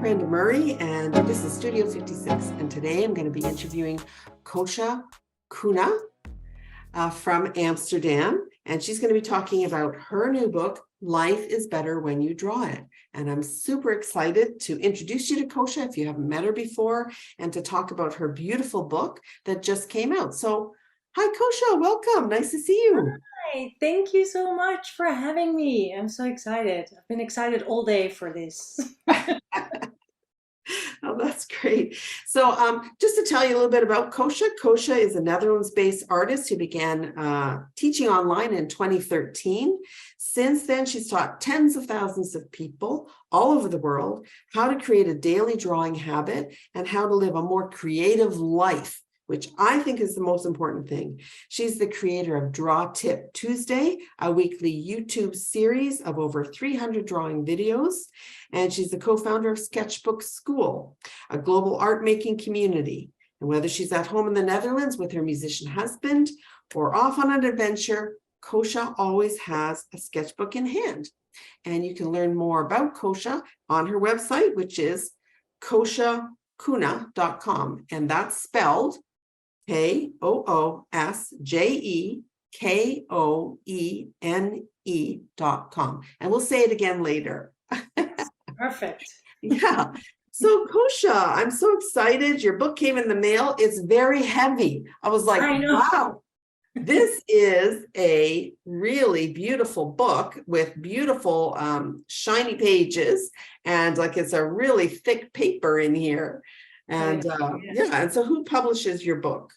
Brenda Murray, and this is Studio 56. And today I'm going to be interviewing Koosje Koene from Amsterdam. And she's going to be talking about her new book, Life is Better When You Draw It. And I'm super excited to introduce you to Koosje if you haven't met her before, and to talk about her beautiful book that just came out. So, hi Koosje, welcome. Nice to see you. Hi, thank you so much for having me. I'm so excited. I've been excited all day for this. Oh, that's great. So just to tell you a little bit about Koosje. Koosje is a Netherlands-based artist who began teaching online in 2013. Since then, she's taught tens of thousands of people all over the world how to create a daily drawing habit and how to live a more creative life, which I think is the most important thing. She's the creator of Draw Tip Tuesday, a weekly YouTube series of over 300 drawing videos. And she's the co-founder of Sketchbook Skool, a global art making community. And whether she's at home in the Netherlands with her musician husband or off on an adventure, Koosje always has a sketchbook in hand. And you can learn more about Koosje on her website, which is koosjekoene.com. And that's spelled KOOSJEKOENE.com. And we'll say it again later. Perfect. Yeah. So Koosje, I'm so excited. Your book came in the mail. It's very heavy. I was like, I know. wow, this is a really beautiful book with beautiful shiny pages. And like it's a really thick paper in here. And yeah, and so who publishes your book?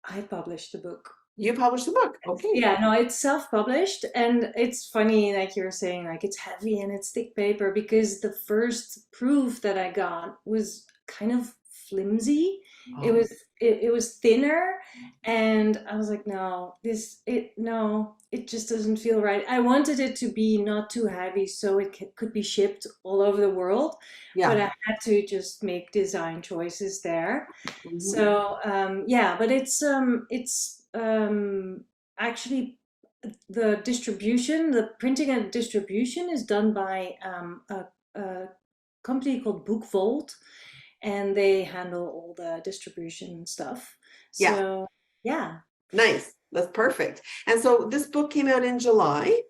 I published the book. You published the book. Okay. Yeah, no, it's self-published, and it's funny, like you were saying, like it's heavy and it's thick paper, because the first proof that I got was kind of flimsy. It Oh, was it was thinner, and I was like, no, it just doesn't feel right. I wanted it to be not too heavy so it could be shipped all over the world, but yeah. I had to just make design choices there. Mhm. So yeah, but it's actually the printing and distribution is done by a company called Book Vault, and they handle all the distribution stuff. Yeah. So yeah. Nice. That's perfect. And so this book came out in July.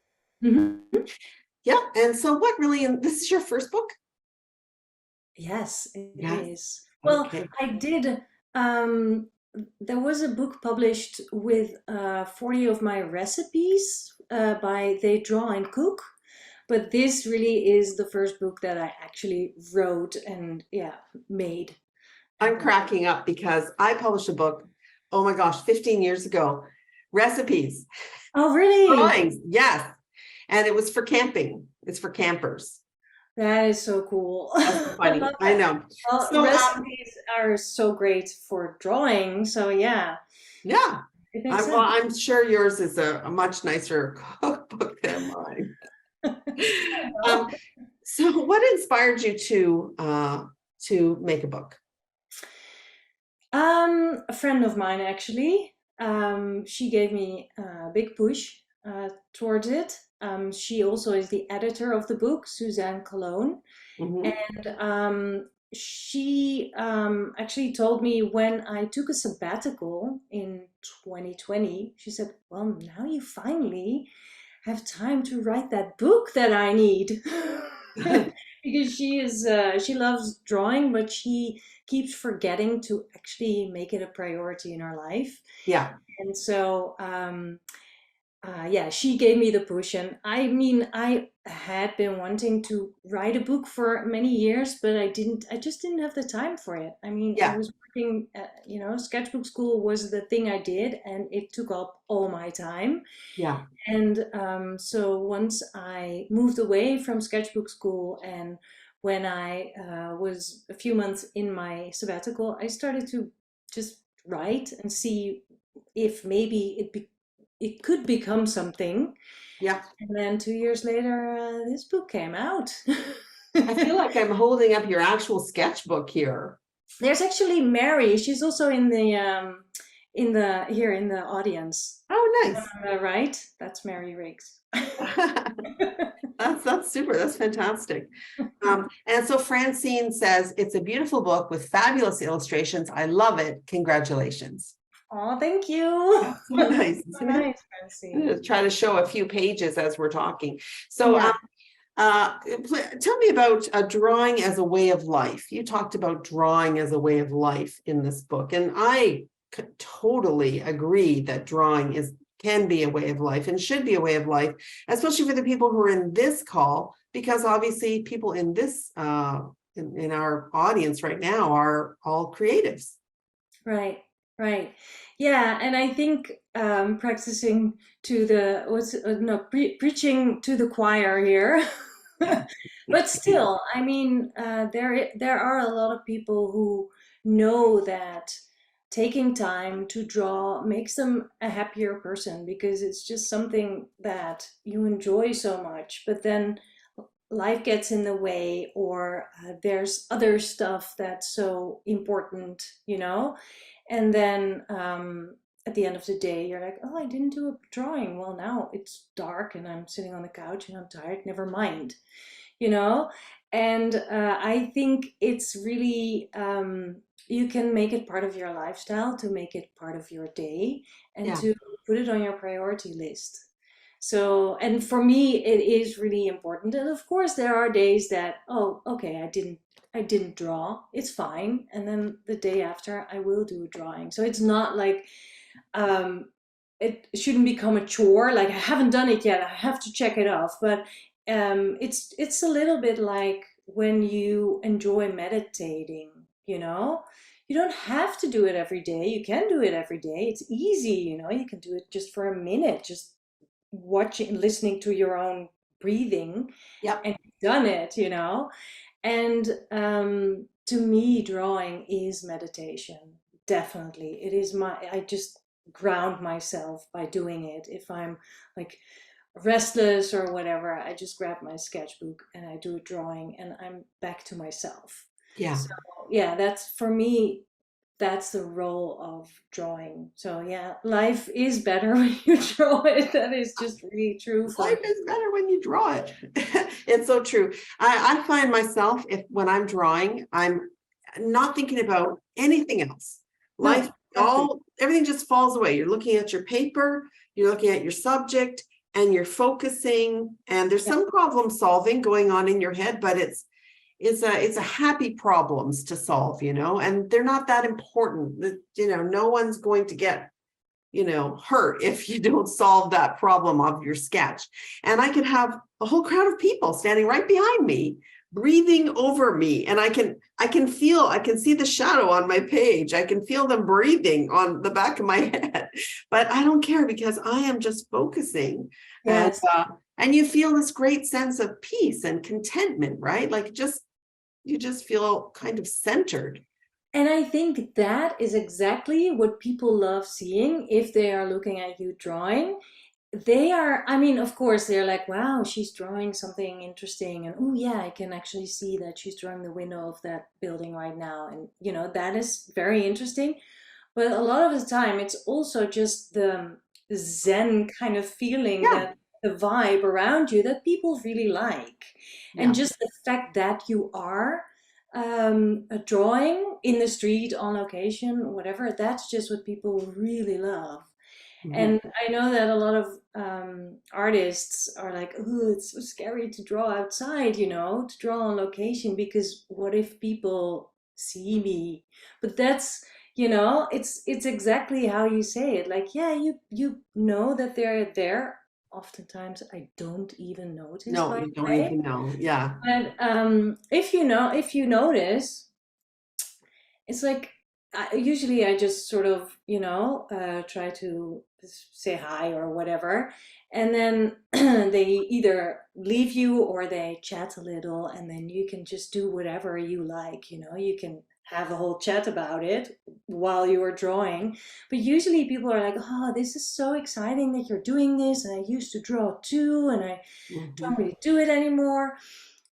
Mhm. Yeah. And so what really, this is your first book? Yes, it Yes. is. Well, Okay. I did. Um, there was a book published with 40 of my recipes by They Draw and Cook, but this really is the first book that I actually wrote and yeah, made. I'm cracking up because I published a book, oh my gosh, 15 years ago. Recipes, Oh, really? drawings, yes. And it was for camping. It's for campers. That is so cool. That's so I funny. love I that. know. Well, So recipes are so great for drawing, so yeah, yeah. it makes Well, sense. I'm sure yours is a much nicer cookbook than mine. Um, so what inspired you to make a book? A friend of mine actually, she gave me a big push towards it. She also is the editor of the book, Suzanne Cologne, Mhm. and she actually told me when I took a sabbatical in 2020, she said, "Well, now you finally have time to write that book that I need." Because she loves drawing, but she keeps forgetting to actually make it a priority in her life. Yeah. And so yeah, she gave me the push, and I mean, I had been wanting to write a book for many years, but I just didn't have the time for it. I mean, I Yeah. was working, Sketchbook School was the thing I did, and it took up all my time. Yeah. And so once I moved away from Sketchbook School, and when I was a few months in my sabbatical, I started to just write and see if maybe it could become something. Yeah. And then 2 years later, this book came out. I feel like I'm holding up your actual sketchbook here. There's actually Mary. She's also here in the audience. Oh, The one nice. on the right, that's Mary Riggs. That's super. That's fantastic. And so Francine says, it's a beautiful book with fabulous illustrations. I love it. Congratulations. Oh, thank you. That's so nice. So nice, Francine. Try to show a few pages as we're talking. So Yeah. tell me about drawing as a way of life. You talked about drawing as a way of life in this book, and I totally agree that drawing can be a way of life and should be a way of life, especially for the people who are in this call, because obviously people in this in our audience right now are all creatives. Right, right. Yeah, and I think practicing to the what's no preaching to the choir here. But still, I mean, there are a lot of people who know that taking time to draw makes them a happier person because it's just something that you enjoy so much. But then life gets in the way, or there's other stuff that's so important, and then at the end of the day you're like, oh, I didn't do a drawing. Well, now it's dark and I'm sitting on the couch and I'm tired, never mind, you know and I think it's really, you can make it part of your lifestyle, to make it part of your day, and Yeah. to put it on your priority list. So, and for me, it is really important. And of course, there are days that, oh, okay, I didn't draw. It's fine. And then the day after, I will do a drawing. So it's not like, um, it shouldn't become a chore. Like I haven't done it yet. I have to check it off. But it's a little bit like when you enjoy meditating. You don't have to do it every day. You can do it every day. It's easy. You can do it just for a minute. Just watching, listening to your own breathing, Yep. and you've done it, and to me, drawing is meditation. Definitely, it is I just ground myself by doing it. If I'm like restless or whatever, I just grab my sketchbook and I do a drawing, and I'm back to myself. Yeah. So yeah, that's for me, that's the role of drawing. So yeah, life is better when you draw it. That is just really true for Life me. is better when you draw it. It's so true. I find myself, if when I'm drawing, I'm not thinking about anything else. Life, No, exactly. everything just falls away. You're looking at your paper, you're looking at your subject, and you're focusing, and there's Yeah. some problem solving going on in your head, but it's a happy problems to solve, and they're not that important. No one's going to get hurt if you don't solve that problem of your sketch. And I could have a whole crowd of people standing right behind me, breathing over me, and I can see the shadow on my page. I can feel them breathing on the back of my head, but I don't care because I am just focusing. And Yes. and you feel this great sense of peace and contentment, right? Like you just feel kind of centered. And I think that is exactly what people love seeing if they are looking at you drawing. I mean, of course, they're like, wow, she's drawing something interesting. And oh, yeah, I can actually see that she's drawing the window of that building right now. And, that is very interesting. But a lot of the time, it's also just the Zen kind of feeling, Yeah. that the vibe around you that people really like. And Yeah. just the fact that you are a drawing in the street, on location, whatever, that's just what people really love. Mhm. And I know that a lot of artists are like, oh, it's so scary to draw outside, to draw on location, because what if people see me? But that's, it's exactly how you say it. Like, yeah, you know that they're there. Oftentimes, I don't even notice, No, by you the don't way. even know. Yeah. But if you notice, it's like, usually I just sort of, try to say hi or whatever. And then they either leave you or they chat a little, and then you can just do whatever you like. You can have a whole chat about it while you are drawing. But usually people are like, oh, this is so exciting that you're doing this. And I used to draw too, and I don't Mhm. really do it anymore.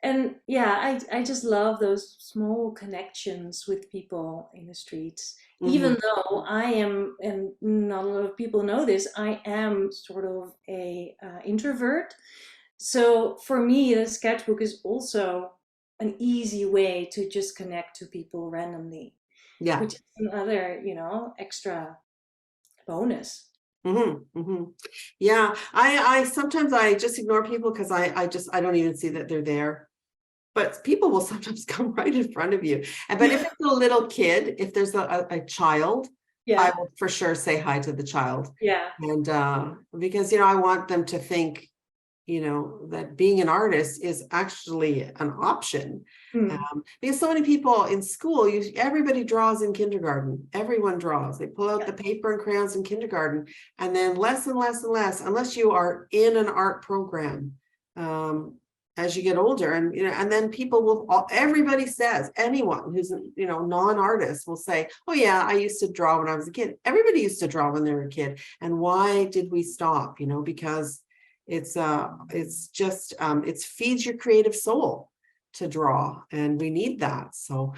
And yeah, I just love those small connections with people in the streets. Hmm. Even though I am, and not a lot of people know this, I am sort of a introvert. So for me, the sketchbook is also an easy way to just connect to people randomly, Yeah. which is another, extra bonus. Hmm. Hmm. Yeah. I sometimes I just ignore people because I don't even see that they're there. But people will sometimes come right in front of you. And but if it's a little kid, if there's a child, I Yeah, will for sure say hi to the child. yeah. And because I want them to think, that being an artist is actually an option. Mm, Because so many people in school, everybody draws in kindergarten. Everyone draws. They pull out yeah. the paper and crayons in kindergarten, and then less and less and less, unless you are in an art program. As you get older, and then people everybody says, anyone who's non-artist will say, oh yeah, I used to draw when I was a kid. Everybody used to draw when they were a kid. And why did we stop? Because it's just it feeds your creative soul to draw, and we need that. So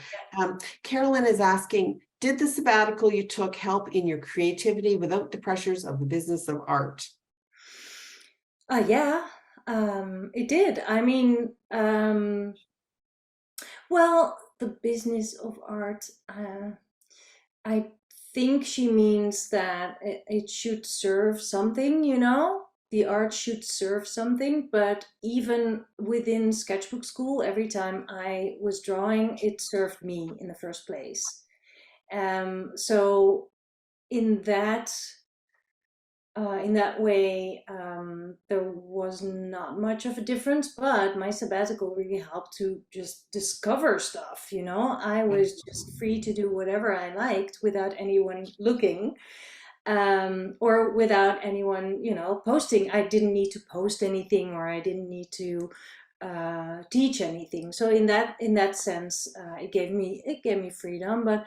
Carolyn is asking, did the sabbatical you took help in your creativity without the pressures of the business of art? Yeah, it did. I mean, well, the business of art, I think she means that it should serve something, The art should serve something, but even within Sketchbook School, every time I was drawing, it served me in the first place. So in that in that way, there was not much of a difference, but my sabbatical really helped to just discover stuff. I was just free to do whatever I liked without anyone looking, or without anyone, posting. I didn't need to post anything, or I didn't need to teach anything. So in that sense, it gave me freedom, but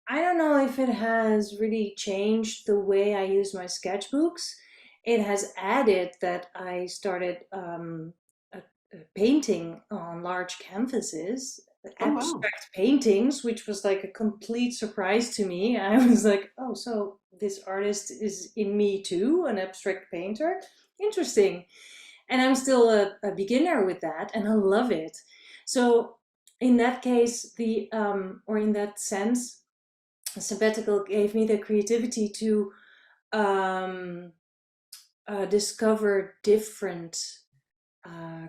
I don't know if it has really changed the way I use my sketchbooks. It has added that I started painting on large canvases, Oh wow. abstract paintings, which was like a complete surprise to me. I was like, oh, so this artist is in me too, an abstract painter? Interesting. And I'm still a beginner with that, and I love it. So, in that case, or in that sense, sabbatical gave me the creativity to um, discover different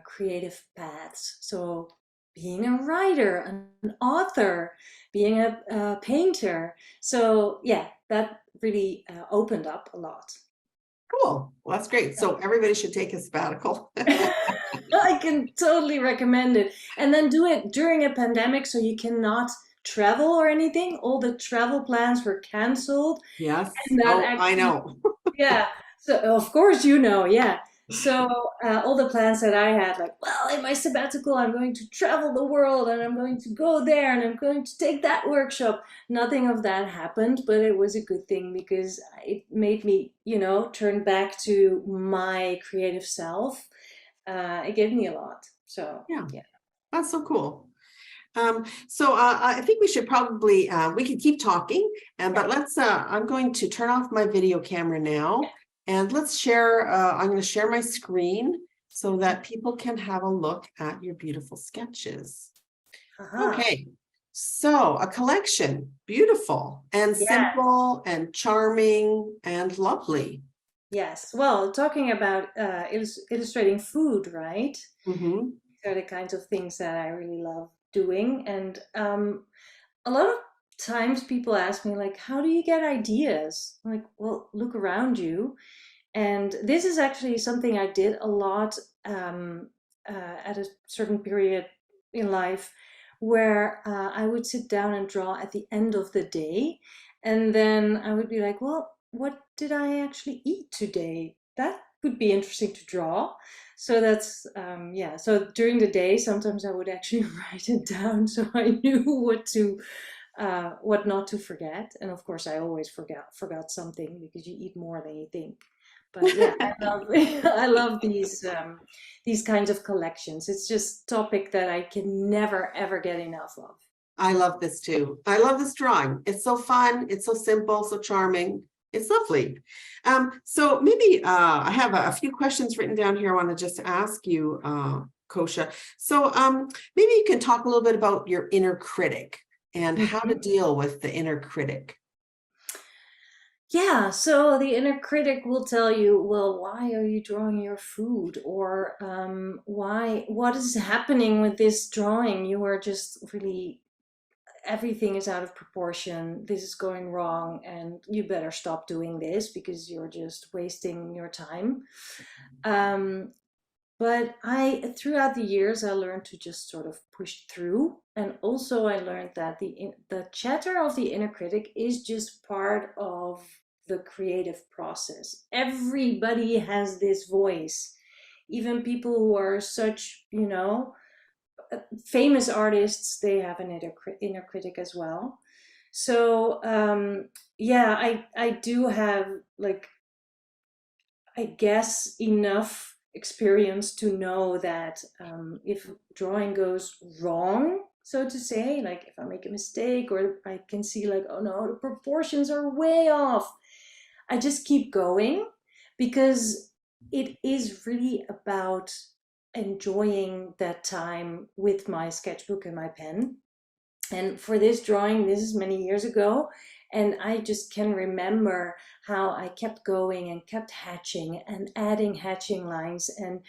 creative paths. So, being a writer, an author, being a painter. So, yeah, that really opened up a lot. Cool. Well, that's great. So everybody should take a sabbatical. I can totally recommend it. And then do it during a pandemic so you cannot travel or anything. All the travel plans were canceled. Yes. And that Oh, I actually, know. yeah. So of course, yeah. So all the plans that I had, like, well, in my sabbatical, I'm going to travel the world and I'm going to go there and I'm going to take that workshop. Nothing of that happened, but it was a good thing because it made me, turn back to my creative self. It gave me a lot. So Yeah, yeah. that's so cool. So I think we should probably we can keep talking, but let's I'm going to turn off my video camera now, and let's share I'm going to share my screen so that people can have a look at your beautiful sketches. Haha. Okay, so a collection, beautiful and Yeah. simple and charming and lovely. Yes. Well, talking about illustrating food, right? Hmm. These are the kinds of things that I really love doing. And a lot of times people ask me, like, how do you get ideas? I'm like, well, look around you. And this is actually something I did a lot at a certain period in life where I would sit down and draw at the end of the day. And then I would be like, well, what did I actually eat today? That would be interesting to draw. So that's, yeah. So during the day, sometimes I would actually write it down so I knew what not to forget. And of course, I always forgot something because you eat more than you think. But yeah, I love I love these kinds of collections. It's just topic that I can never ever get enough of. I love this too. I love this drawing. It's so fun. It's so simple, so charming. It's lovely. So maybe I have a few questions written down here I want to just ask you, Koosje. So maybe you can talk a little bit about your inner critic and how to Mhm. deal with the inner critic. Yeah, so the inner critic will tell you, well, why are you drawing your food? Or what is happening with this drawing? You are just really, everything is out of proportion. This is going wrong, and you better stop doing this because you're just wasting your time. Um, but throughout the years, I learned to just sort of push through. And also I learned that the chatter of the inner critic is just part of the creative process. Everybody has this voice. Even people who are such, famous artists, they have an inner critic as well. So yeah, I do have, like, I guess, enough experience to know that if drawing goes wrong, so to say, like if I make a mistake or I can see like, oh no, the proportions are way off, I just keep going, because it is really about enjoying that time with my sketchbook and my pen. And for this drawing, this is many years ago, and I just can remember how I kept going and kept hatching and adding hatching lines. And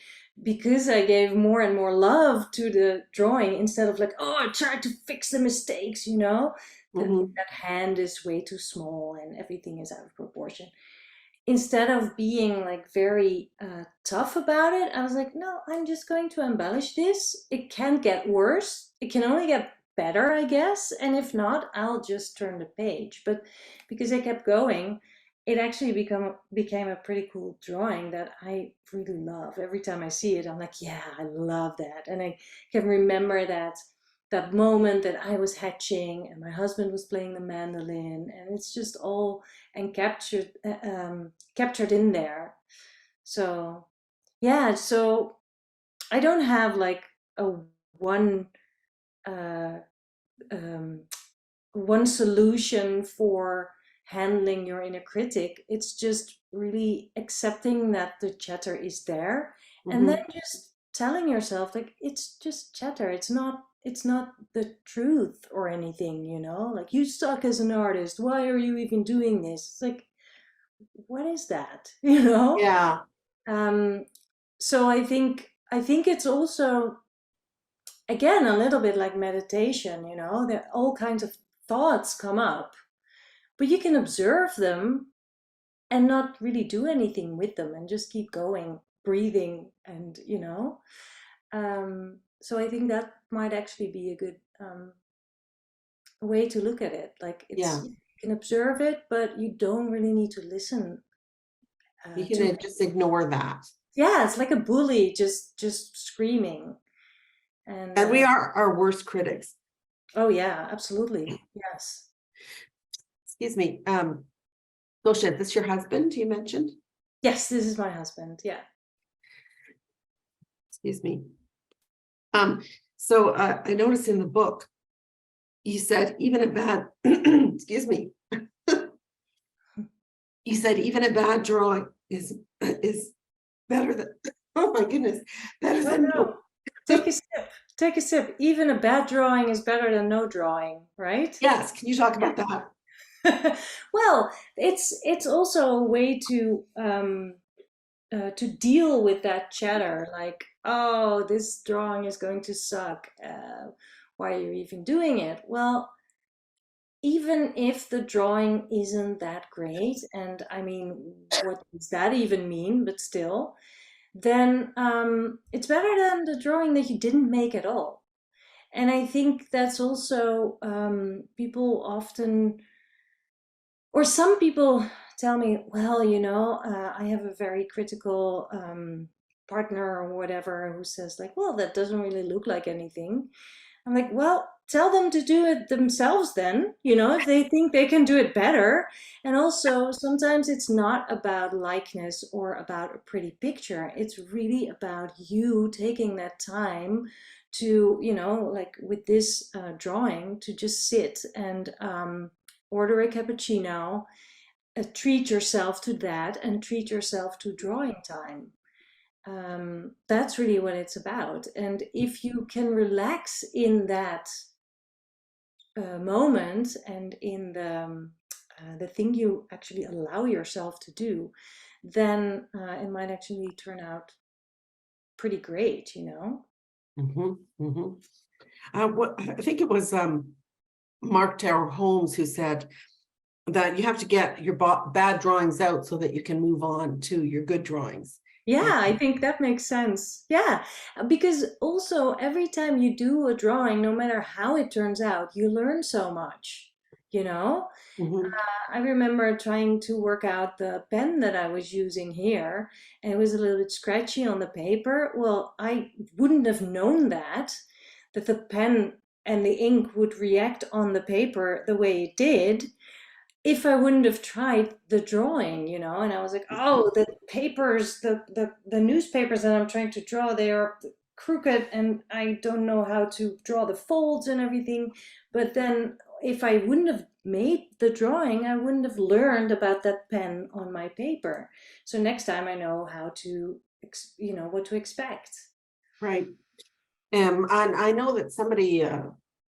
because I gave more and more love to the drawing, instead of like, oh, I tried to fix the mistakes, Mhm. that hand is way too small and everything is out of proportion. Instead of being like very tough about it, I was like, no, I'm just going to embellish this. It can't get worse. It can only get better, I guess. And if not, I'll just turn the page. But because I kept going, it actually became a pretty cool drawing that I really love. Every time I see it, I'm like, yeah, I love that. And I can remember that moment that I was hatching and my husband was playing the mandolin, and it's just all and captured in there. So yeah, so I don't have like a one uh, um, one solution for handling your inner critic. It's just really accepting that the chatter is there, and then Mhm. just telling yourself like it's just chatter. It's not the truth or anything, like you suck as an artist. Why are you even doing this? It's like, what is that? Yeah. Um, so I think it's also, again, a little bit like meditation, that all kinds of thoughts come up, but you can observe them and not really do anything with them and just keep going, breathing, and so I think that might actually be a good way to look at it. Like, Yeah. you can observe it, but you don't really need to listen You to can just ignore that. yeah, it's like a bully just screaming. And And we are our worst critics. oh yeah, absolutely. Yes. Excuse me. Koosje, this your husband you mentioned? Yes, this is my husband. Yeah. Excuse me. Um, so I noticed in the book, you said even a bad, excuse me, you said even a bad drawing is better than, oh my goodness, better Oh than no. no. Take a sip. Take a sip. Even a bad drawing is better than no drawing, right? Yes, can you talk about that? Well, it's also a way to deal with that chatter, like, oh, this drawing is going to suck. Why are you even doing it? Well, even if the drawing isn't that great, and I mean, what does that even mean? But still, then it's better than the drawing that you didn't make at all. And I think that's also, people often, or some people tell me, well, I have a very critical partner or whatever who says like, well, that doesn't really look like anything. I'm like, well, tell them to do it themselves then, if they think they can do it better. And also, sometimes it's not about likeness or about a pretty picture. It's really about you taking that time to, like with this drawing, to just sit and order a cappuccino, treat yourself to that, and treat yourself to drawing time. That's really what it's about. And if you can relax in that moment and in the thing you actually allow yourself to do, then it might actually turn out pretty great, I think it was Mark Tower Holmes who said that you have to get your bad drawings out so that you can move on to your good drawings. Yeah, I think that makes sense. Yeah, because also every time you do a drawing, no matter how it turns out, you learn so much, you know? Mhm. I remember trying to work out the pen that I was using here, and it was a little bit scratchy on the paper. Well, I wouldn't have known that the pen and the ink would react on the paper the way it did if I wouldn't have tried the drawing, and I was like, oh, the papers, the newspapers that I'm trying to draw, they are crooked and I don't know how to draw the folds and everything. But then if I wouldn't have made the drawing, I wouldn't have learned about that pen on my paper. So next time I know how to, what to expect. Right. And I know that somebody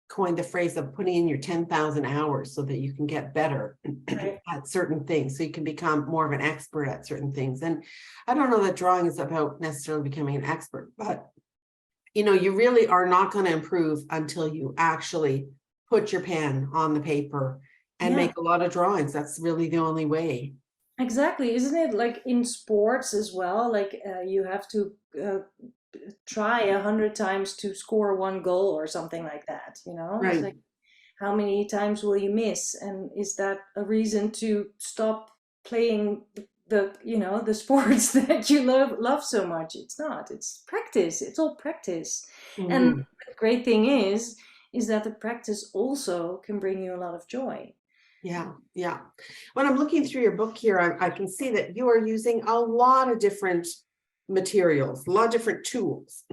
coined the phrase of putting in your 10,000 hours so that you can get better Right. at certain things, so you can become more of an expert at certain things. And I don't know that drawing is about necessarily becoming an expert, but you really are not going to improve until you actually put your pen on the paper and Yeah. make a lot of drawings. That's really the only way. Exactly. Isn't it like in sports as well? Like you have to try 100 times to score one goal or something like that. It's Right. like, how many times will you miss? And is that a reason to stop playing the sports that you love so much? It's not. It's practice. It's all practice. And Mhm. the great thing is that the practice also can bring you a lot of joy. Yeah, yeah. When I'm looking through your book here, I can see that you are using a lot of different materials, a lot of different tools.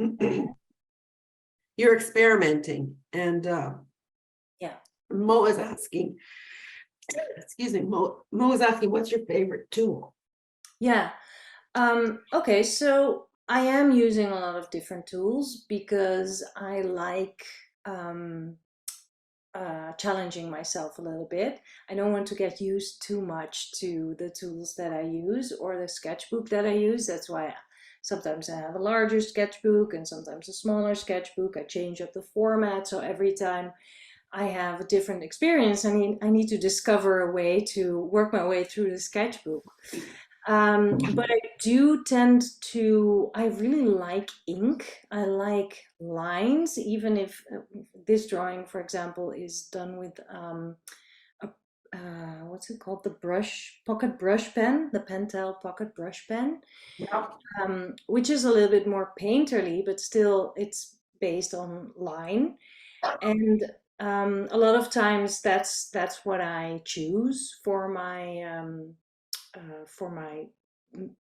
You're experimenting. And Yeah. Mo is asking, excuse me, Mo is asking, what's your favorite tool? Yeah. Okay, so I am using a lot of different tools because I like um, challenging myself a little bit. I don't want to get used too much to the tools that I use or the sketchbook that I use. That's why sometimes I have a larger sketchbook and sometimes a smaller sketchbook. I change up the format, so every time I have a different experience, I need to discover a way to work my way through the sketchbook. But I do tend to, I really like ink. I like lines, even if this drawing, for example, is done with a, what's it called? The pocket brush pen, the Pentel pocket brush pen, Yeah. which is a little bit more painterly, but still it's based on line. And a lot of times that's what I choose for my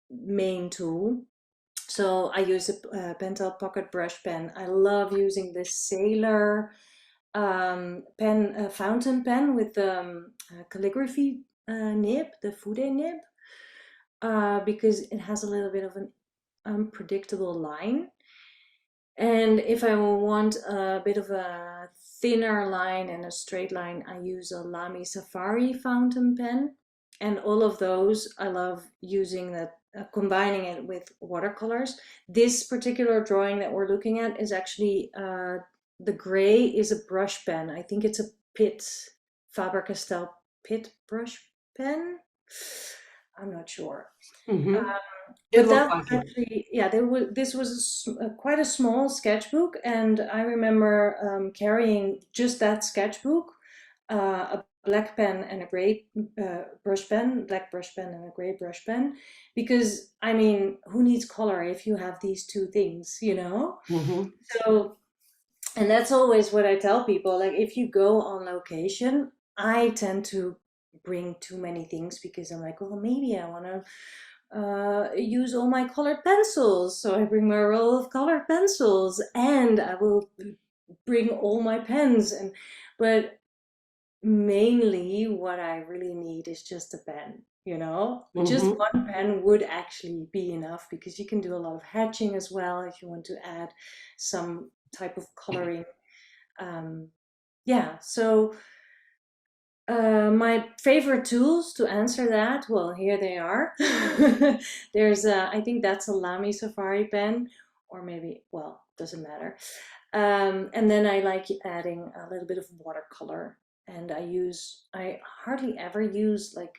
main tool. So I use a Pentel Pocket Brush Pen. I love using this Sailor pen, fountain pen with the calligraphy nib, the Fude nib, because it has a little bit of an unpredictable line. And if I want a bit of a thinner line and a straight line, I use a Lamy Safari fountain pen. And all of those, I love using that, combining it with watercolors. This particular drawing that we're looking at is actually, the gray is a brush pen. I think it's a Pitt, Faber-Castell Pitt brush pen. I'm not sure. Mhm. It But looks that like it. actually, yeah, this was quite a small sketchbook, and I remember carrying just that sketchbook, a black pen and a gray brush pen, black brush pen and a gray brush pen, because I mean, who needs color if you have these two things, Mhm. So And that's always what I tell people. Like, if you go on location, I tend to bring too many things because I'm like, well, maybe I want to use all my colored pencils. So I bring my roll of colored pencils, and I will bring all my pens. But mainly what I really need is just a pen, you know? Just Hmm. one pen would actually be enough because you can do a lot of hatching as well if you want to add some type of coloring. Um, yeah, so my favorite tools to answer that, well, here they are. I think that's a Lamy Safari pen, or maybe, well, doesn't matter. And then I like adding a little bit of watercolor. And I hardly ever use like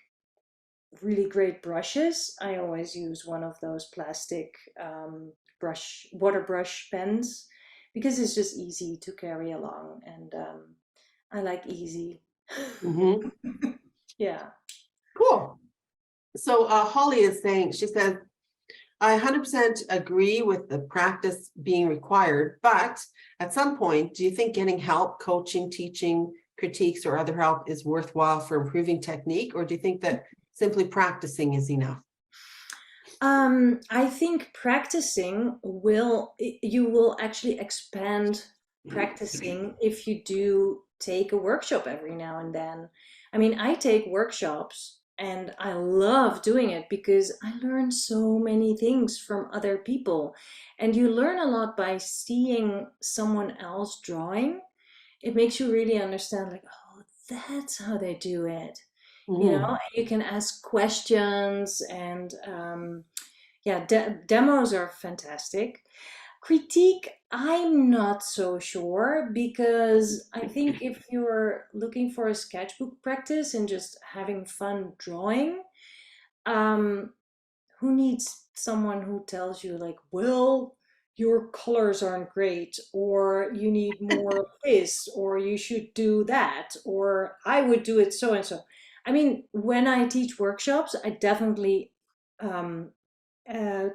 really great brushes. I always use one of those plastic water brush pens because it's just easy to carry along. And I like easy. Hmm. Yeah. Cool. So Holly is saying, she says, I 100% agree with the practice being required, but at some point, do you think getting help, coaching, teaching, critiques, or other help is worthwhile for improving technique, or do you think that simply practicing is enough? I think you will actually expand practicing if you do take a workshop every now and then. I mean, I take workshops and I love doing it because I learn so many things from other people. And you learn a lot by seeing someone else drawing. It makes you really understand, like, oh, that's how they do it. You know, Mhm. and you can ask questions and yeah, demos are fantastic. Critique, I'm not so sure because I think if you're looking for a sketchbook practice and just having fun drawing, um, who needs someone who tells you like, well, your colors aren't great, or you need more of this, or you should do that, or I would do it so and so. I mean, when I teach workshops, I definitely um,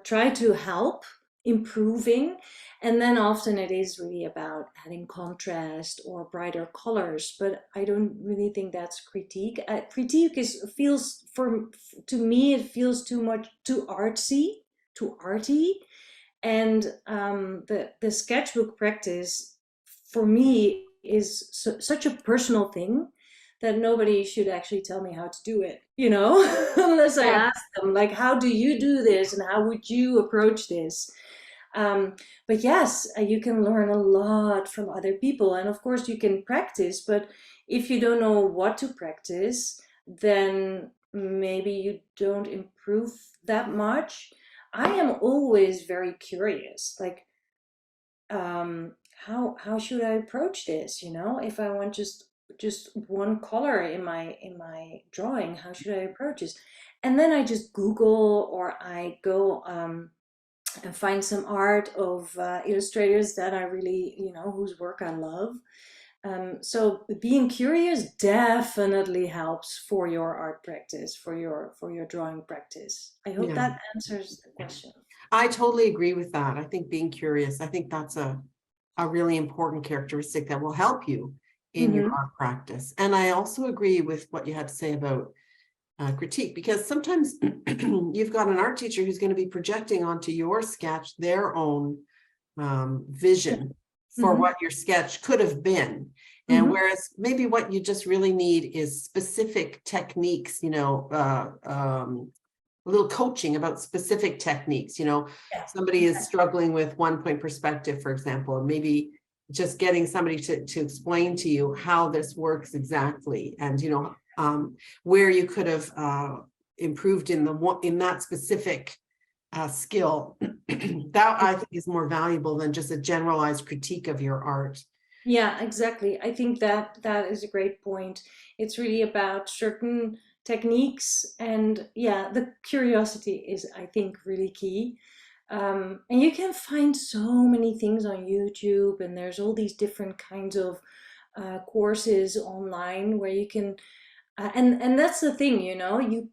try to help improving, and then often it is really about adding contrast or brighter colors, but I don't really think that's critique. Critique is feels for to me it feels too much too artsy, too arty. And the sketchbook practice for me is such a personal thing that nobody should actually tell me how to do it, you know, unless I Yeah. ask them, like, how do you do this and how would you approach this? Um, but yes, you can learn a lot from other people. And of course, you can practice, but if you don't know what to practice, then maybe you don't improve that much. I am always very curious, like, how should I approach this? You know, if I want just one color in my drawing, how should I approach this? And then I just Google or I go and find some art of illustrators that I really, you know, whose work I love. So being curious definitely helps for your art practice, for your drawing practice. I hope Yeah. that answers the question. I totally agree with that. I think being curious, I think that's a really important characteristic that will help you in your Mm-hmm. art practice. And I also agree with what you had to say about critique, because sometimes you've got an art teacher who's going to be projecting onto your sketch their own vision for Mm-hmm. what your sketch could have been. And Mm-hmm. whereas maybe what you just really need is specific techniques, a little coaching about specific techniques, Yeah, somebody is exactly. struggling with 1 point perspective, for example, and maybe just getting somebody to explain to you how this works exactly, and where you could have improved in that specific skill. That I think is more valuable than just a generalized critique of your art. Yeah, exactly. I think that that is a great point. It's really about certain techniques, and yeah, the curiosity is, I think, really key. And you can find so many things on YouTube, and there's all these different kinds of courses online where you can, and that's the thing, you know, you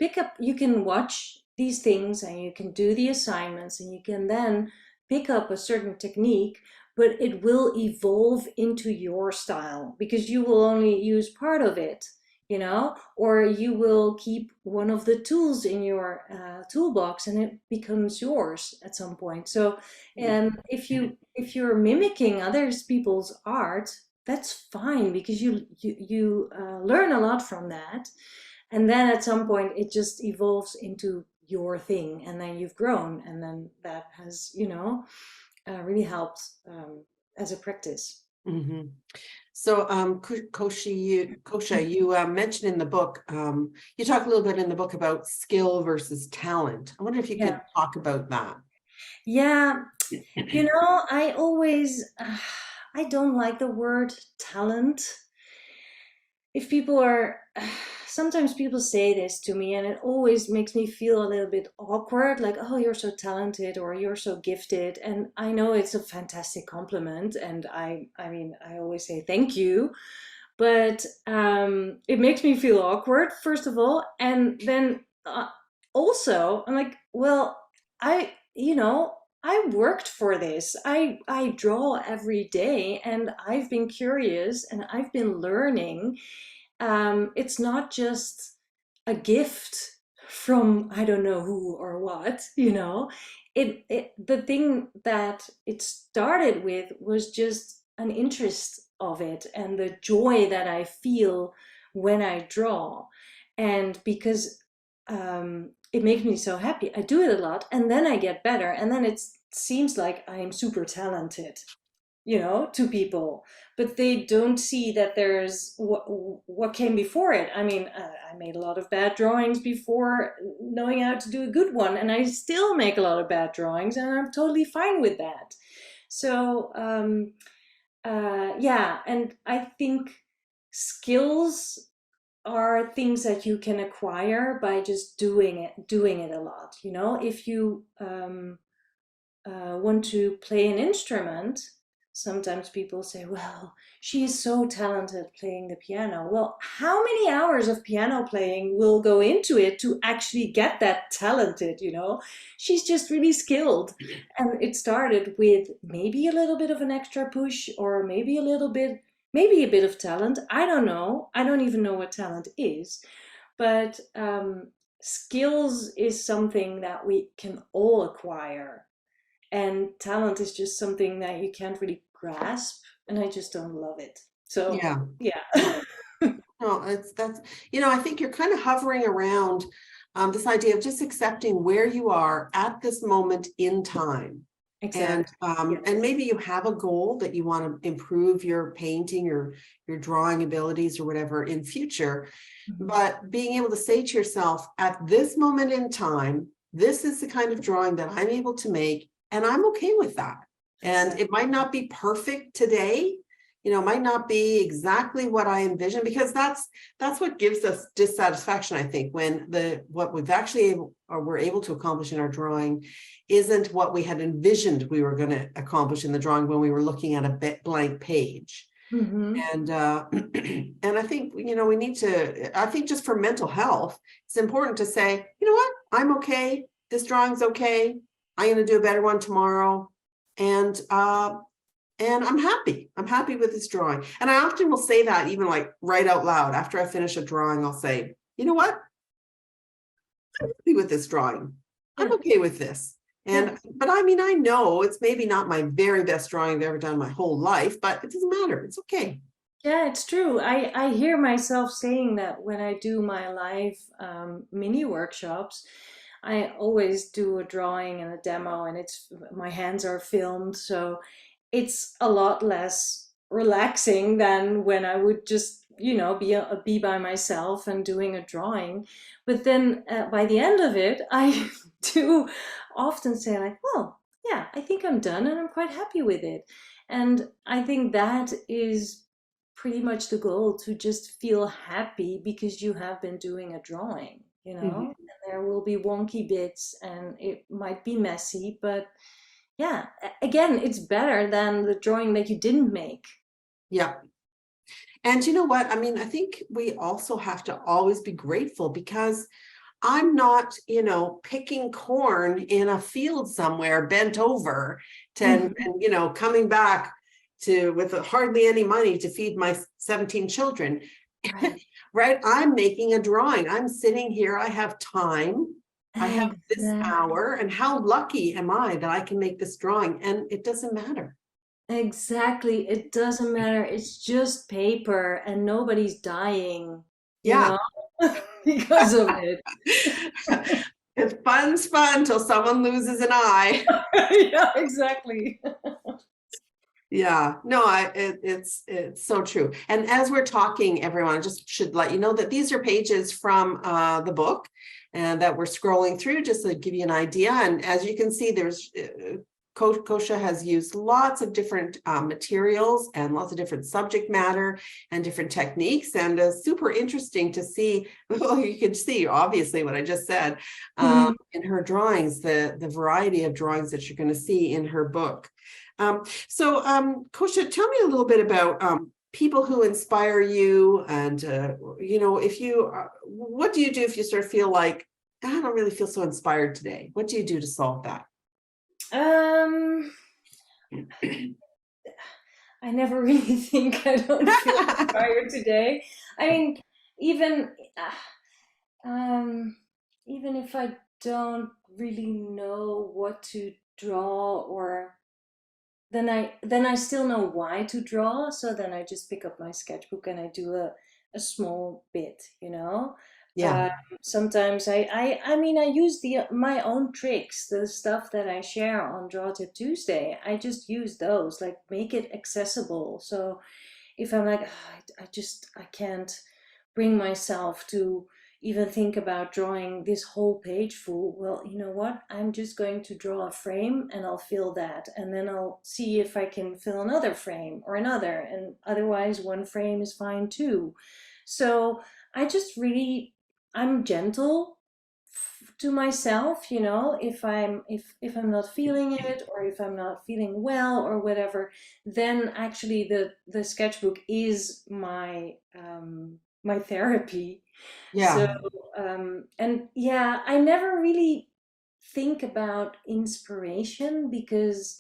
can watch these things and you can do the assignments, and you can then pick up a certain technique, but it will evolve into your style because you will only use part of it, or you will keep one of the tools in your toolbox and it becomes yours at some point. So, and if you're mimicking other people's art, that's fine because you learn a lot from that, and then at some point it just evolves into your thing, and then you've grown, and then that has really helped as a practice. Mhm. So, Koosje, you mentioned in the book, you talk a little bit in the book about skill versus talent. I wonder if you Yeah, could talk about that. yeah. I always I don't like the word talent. If people are Sometimes people say this to me and it always makes me feel a little bit awkward, like, oh, you're so talented or you're so gifted, and I know it's a fantastic compliment, and I mean I always say thank you, but it makes me feel awkward, first of all, and then also I'm like, well, I you know I worked for this. I draw every day, and I've been curious, and I've been learning. It's not just a gift from I don't know who or what. The thing that it started with was just an interest of it and the joy that I feel when I draw. And because it makes me so happy, I do it a lot, and then I get better, and then it seems like I am super talented, to people, but they don't see that there's what came before it. I mean, I made a lot of bad drawings before knowing how to do a good one, and I still make a lot of bad drawings, and I'm totally fine with that. So, yeah, and I think skills are things that you can acquire by just doing it a lot. If you want to play an instrument, sometimes people say, well, she is so talented playing the piano. Well, how many hours of piano playing will go into it to actually get that talented? She's just really skilled. And it started with maybe a little bit of an extra push, or maybe maybe a bit of talent. I don't know. I don't even know what talent is. But skills is something that we can all acquire, and talent is just something that you can't really grasp, and I just don't love it. So Yeah. yeah. No, I think you're kind of hovering around this idea of just accepting where you are at this moment in time. And Exactly. and maybe you have a goal that you want to improve your painting or your drawing abilities or whatever in future. Mhm. But being able to say to yourself, at this moment in time, this is the kind of drawing that I'm able to make, and I'm okay with that. And Exactly. it might not be perfect today, it might not be exactly what I envisioned, because that's what gives us dissatisfaction, I think, when what we've actually we're able to accomplish in our drawing isn't what we had envisioned we were going to accomplish in the drawing when we were looking at a blank page. Hmm. And and I think we need to, I think just for mental health, it's important to say, you know what, I'm okay, this drawing's okay, I'm going to do a better one tomorrow, and I'm happy with this drawing. And I often will say that, even like right out loud after I finish a drawing. I'll say, you know what, I'm happy with this drawing, I'm Yeah. okay with this. Yeah. But I mean, I know it's maybe not my very best drawing I've ever done in my whole life, but it doesn't matter, it's okay. Yeah, it's true. I hear myself saying that when I do my live mini workshops. I always do a drawing and a demo, and my hands are filmed, so it's a lot less relaxing than when I would just, be by myself and doing a drawing. But then by the end of it, I do often say, like, well, yeah, I think I'm done and I'm quite happy with it. And I think that is pretty much the goal, to just feel happy because you have been doing a drawing, Mhm. and there will be wonky bits and it might be messy, but yeah, again, it's better than the drawing that you didn't make. Yeah. And you know what? I mean, I think we also have to always be grateful, because I'm not, picking corn in a field somewhere bent over and, coming back with hardly any money to feed my 17 children. Right. Right? I'm making a drawing. I'm sitting here. I have time. I have this Exactly. hour. And how lucky am I that I can make this drawing? And it doesn't matter. Exactly. It doesn't matter. It's just paper and nobody's dying, you Yeah. know, because of it. It's fun till someone loses an eye. Yeah, exactly. Yeah, no, it's so true. And as we're talking, everyone, I just should let you know that these are pages from the book and that we're scrolling through just to give you an idea. And as you can see, there's Koosje has used lots of different materials and lots of different subject matter and different techniques, and super interesting to see. Well, you can see obviously what I just said in her drawings, the variety of drawings that you're going to see in her book. Koosje, tell me a little bit about people who inspire you, and if you, what do you do if you sort of feel like I don't really feel so inspired today? What do you do to solve that? Um, I never really think I don't feel inspired today. I mean, even um, even if I don't really know what to draw, or then I still know why to draw. So then I just pick up my sketchbook and I do a small bit, you know. Yeah, Uh, Sometimes I use my own tricks, the stuff that I share on Draw Tip Tuesday. I just use those, like make it accessible. So if I'm like, "Ah, I can't bring myself to even think about drawing this whole page full," well, you know what? I'm just going to draw a frame and I'll fill that. And then I'll see if I can fill another frame or another. And otherwise, one frame is fine too. So I just really, I'm gentle to myself, you know. If I'm not feeling it, or if I'm not feeling well or whatever, then actually the sketchbook is my therapy. So yeah, and yeah, I never really think about inspiration because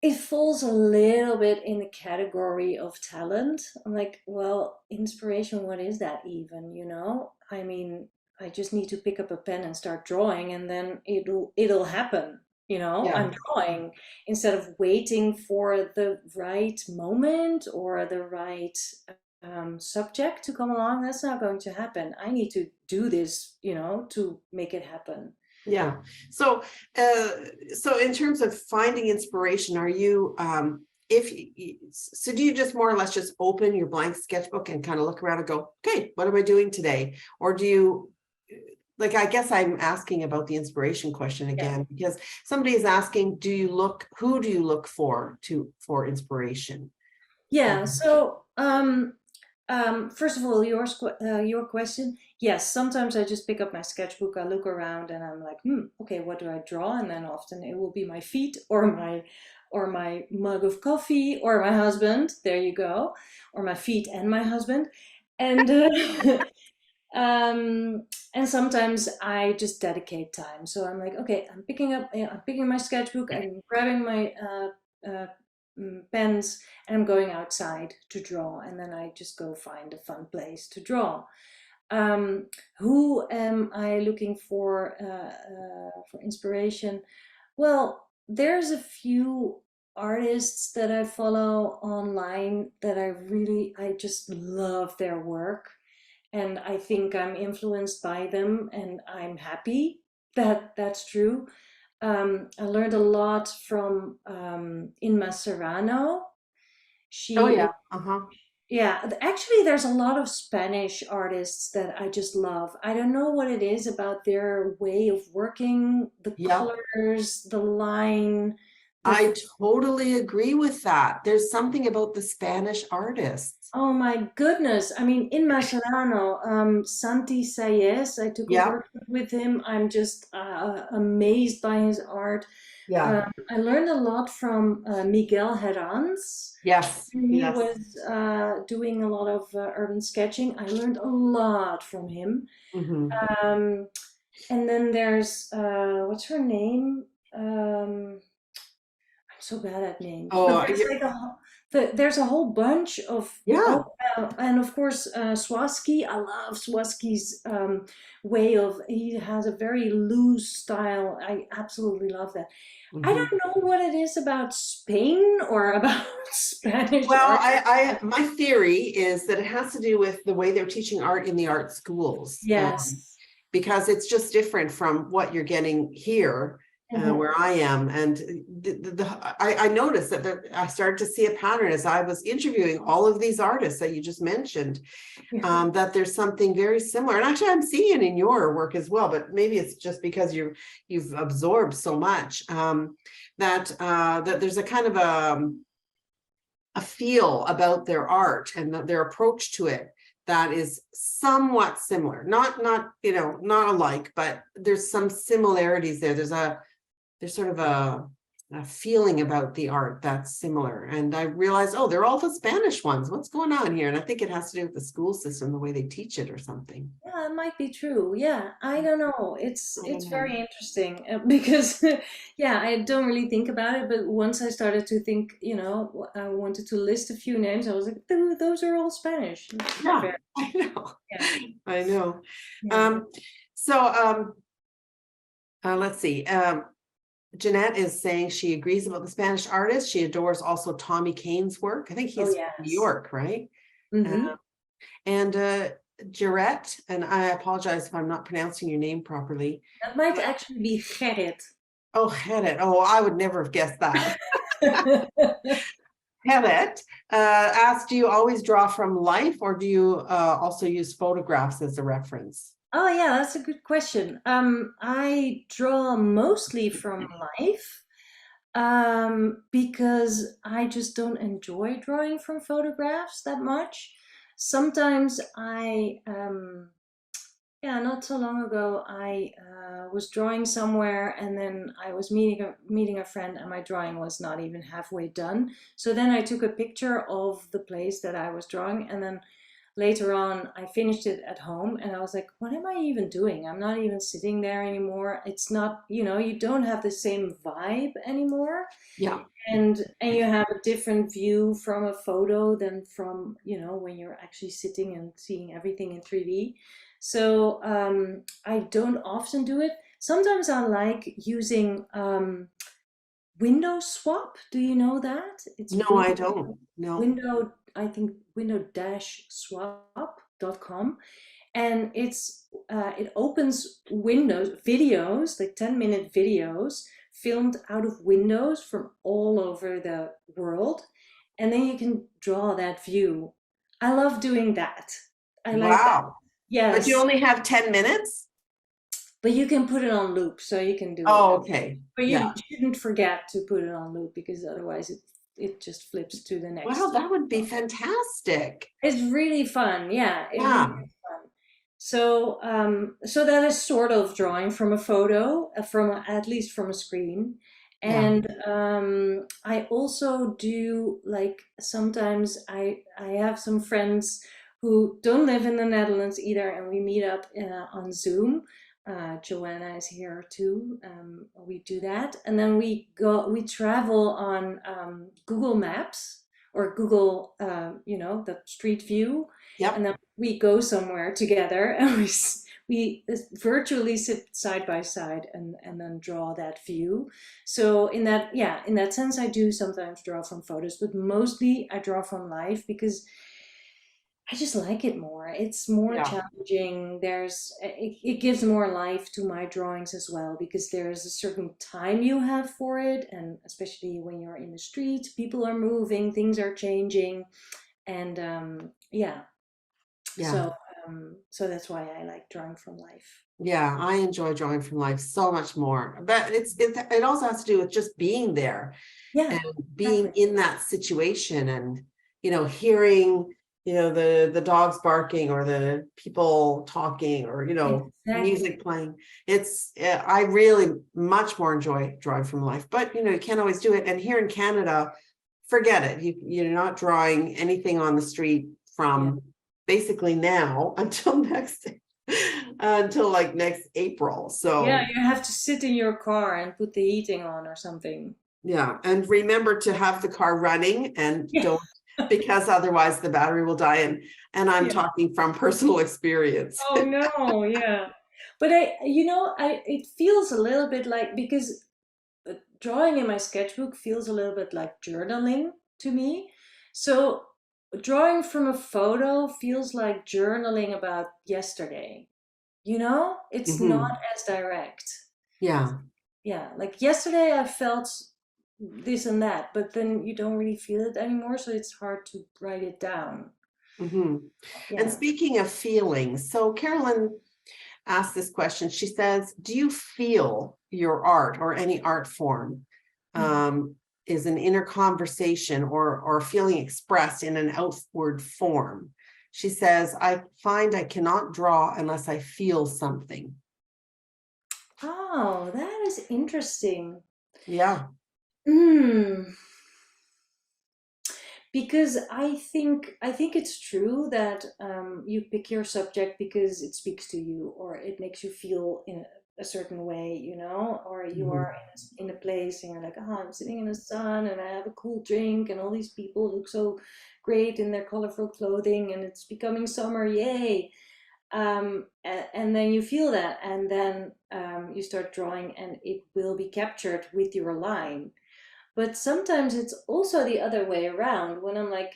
it falls a little bit in the category of talent. I'm like, well, inspiration, what is that even, you know? I mean, I just need to pick up a pen and start drawing, and then it'll happen. You know, yeah. I'm drawing instead of waiting for the right moment or the right subject to come along. That's not going to happen. I need to do this, you know, to make it happen. Yeah. So, so in terms of finding inspiration, are you, so do you just more or less just open your blank sketchbook and kind of look around and go, okay, what am I doing today? Or do you, like, I guess I'm asking about the inspiration question Yeah. again, because somebody is asking, who do you look for inspiration? Yeah. So, first of all, your question. Yes, sometimes I just pick up my sketchbook, I look around, and I'm like, okay, what do I draw? And then often it will be my feet, or my mug of coffee, or my husband. There you go, or my feet and my husband, and um, and sometimes I just dedicate time. So I'm like, okay, I'm picking my sketchbook, I'm grabbing my pens, and I'm going outside to draw. And then I just go find a fun place to draw. Um, who am I looking for inspiration? Well, there's a few artists that I follow online that I just love their work, and I think I'm influenced by them, and I'm happy that that's true. I learned a lot from Inma Serrano. Oh She is, yeah. Uh-huh. yeah, actually, there's a lot of Spanish artists that I just love. I don't know what it is about their way of working, the Yeah. colors, the line. I totally agree with that. There's something about the Spanish artists. Oh my goodness. I mean, in Macerano, Santi Sayes, I took a Yeah, workshop with him. I'm just amazed by his art. yeah, I learned a lot from Miguel Herranz. yes, He yes. was doing a lot of urban sketching. I learned a lot from him. Mhm. Um, and then there's, what's her name? I'm so bad at names, but Oh, there's like there's a whole bunch of yeah. and of course Swarovski. I love Swarovski's way of. He has a very loose style. I absolutely love that. I Mhm. don't know what it is about Spain or about Spanish Well, art. my theory is that it has to do with the way they're teaching art in the art schools, Yes. because it's just different from what you're getting here, Mhm. where I am. And I noticed that I started to see a pattern as I was interviewing all of these artists that you just mentioned, Yeah. that there's something very similar. And actually, I'm seeing it in your work as well, but maybe it's just because you've absorbed so much, that there's a kind of a feel about their art and their approach to it that is somewhat similar, not not alike, but there's some similarities there. There's sort of a feeling about the art that's similar. And I realized, oh, they're all the Spanish ones. What's going on here? And I think it has to do with the school system, the way they teach it or something. Yeah, it might be true. Yeah, I don't know. I don't It's know. very interesting because yeah, I don't really think about it, but once I started to think, I wanted to list a few names. I was like, those are all Spanish." Yeah, Fair. I know. Yeah, I know. yeah. Um, so let's see. Jeanette is saying she agrees about the Spanish artist. She adores also Tommy Kane's work. I think Oh he's from New yes. York, right? Mm-hmm. Uh, and Jarette, and I apologize if I'm not pronouncing your name properly. That might actually be Gerrit. Oh, Gerrit. Oh, I would never have guessed that. Gerrit asked, do you always draw from life, or do you also use photographs as a reference? Oh yeah, that's a good question. I draw mostly from life. Because I just don't enjoy drawing from photographs that much. Sometimes yeah, not so long ago, I was drawing somewhere and then I was meeting a friend and my drawing was not even halfway done. So then I took a picture of the place that I was drawing and then later on I finished it at home and I was like, what am I even doing? I'm not even sitting there anymore. It's not, you don't have the same vibe anymore. Yeah. And you have a different view from a photo than from, when you're actually sitting and seeing everything in 3D. So I don't often do it. Sometimes I like using window swap. Do you know that? It's No, I don't. No. window, I think window-swap.com, and it opens windows videos, like 10-minute videos filmed out of windows from all over the world, and then you can draw that view. I love doing that. I like that. Wow. But you Yes, only have 10 minutes? but you can put it on loop, so you can do it. Oh, okay. But Yeah. you shouldn't forget to put it on loop because otherwise it just flips to the Wow, next. that would be fantastic. It's really fun. Yeah, it really Yeah. is fun. So, so that is sort of drawing from a photo, at least from a screen. Yeah. And I also do like sometimes I have some friends who don't live in the Netherlands either, and we meet up on Zoom. Joanna is here too. We do that, and then we travel on Google Maps or Google, the Street View, and Yep. then we go somewhere together and we virtually sit side by side and then draw that view. So in that sense, I do sometimes draw from photos, but mostly I draw from life because I just like it more. It's more Yeah. challenging. It gives more life to my drawings as well because there's a certain time you have for it, and especially when you're in the street, people are moving, things are changing, and yeah. Yeah. So so that's why I like drawing from life. Yeah, I enjoy drawing from life so much more. But it also has to do with just being there and Yeah, being exactly. in that situation and hearing the dogs barking or the people talking or Exactly. music playing. I really much more enjoy drawing from life, but you can't always do it. And here in Canada, forget it. You're not drawing anything on the street Yeah. from basically now until until like next April. Yeah, So you have to sit in your car and put the heating on or something. yeah, and remember to have the car running and Yeah. don't, because otherwise the battery will die. And I'm Yeah. talking from personal experience. Oh no, yeah. But it feels a little bit like, because drawing in my sketchbook feels a little bit like journaling to me. So drawing from a photo feels like journaling about yesterday. It's not Mhm. as direct. Yeah. Yeah, like yesterday I felt this and that, but then you don't really feel it anymore, so it's hard to write it down. Mhm. And Yeah. speaking of feelings, so Carolyn asked this question. She says, do you feel your art or any art form Mhm. is an inner conversation or feeling expressed in an outward form? She says, I find I cannot draw unless I feel something. Oh, that is interesting. Yeah. Hmm. Because I think it's true that you pick your subject because it speaks to you or it makes you feel in a certain way, or you Mhm. are in a place and you're like, oh, I'm sitting in the sun and I have a cool drink and all these people look so great in their colorful clothing and it's becoming summer, yay. And then you feel that, and then you start drawing and it will be captured with your line. But sometimes it's also the other way around when I'm like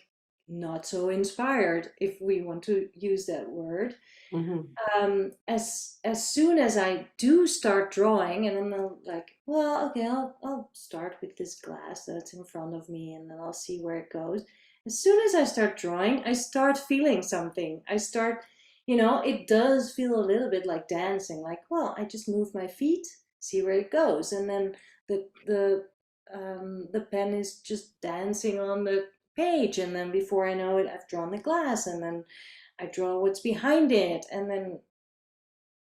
not so inspired, if we want to use that word. Mhm. As soon as I do start drawing, and then I'm like, well, okay, I'll start with this glass that's in front of me, and then I'll see where it goes. As soon as I start drawing, I start feeling something. It does feel a little bit like dancing. Like, well, I just move my feet, see where it goes, and then the pen is just dancing on the page, and then before I know it, I've drawn the glass, and then I draw what's behind it, and then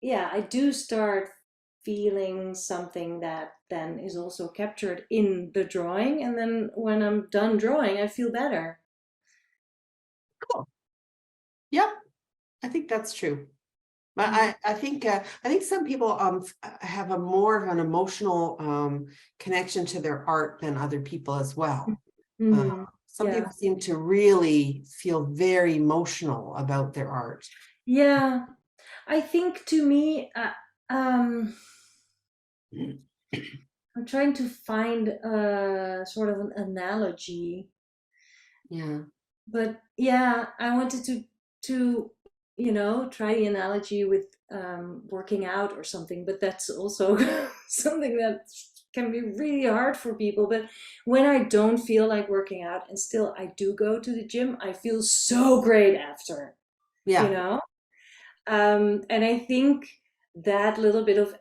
yeah, I do start feeling something that then is also captured in the drawing, and then when I'm done drawing, I feel better. Cool. Yep, I think that's true. But Mm. I think some people have a more of an emotional connection to their art than other people as well. Uh, Mm-hmm. some Yeah. people seem to really feel very emotional about their art. Yeah. I think to me, I'm trying to find a sort of an analogy. Yeah, But yeah, I wanted to try the analogy with working out or something, but that's also something that can be really hard for people. But when I don't feel like working out and still I do go to the gym, I feel so great after, you yeah, know? And I think that little bit of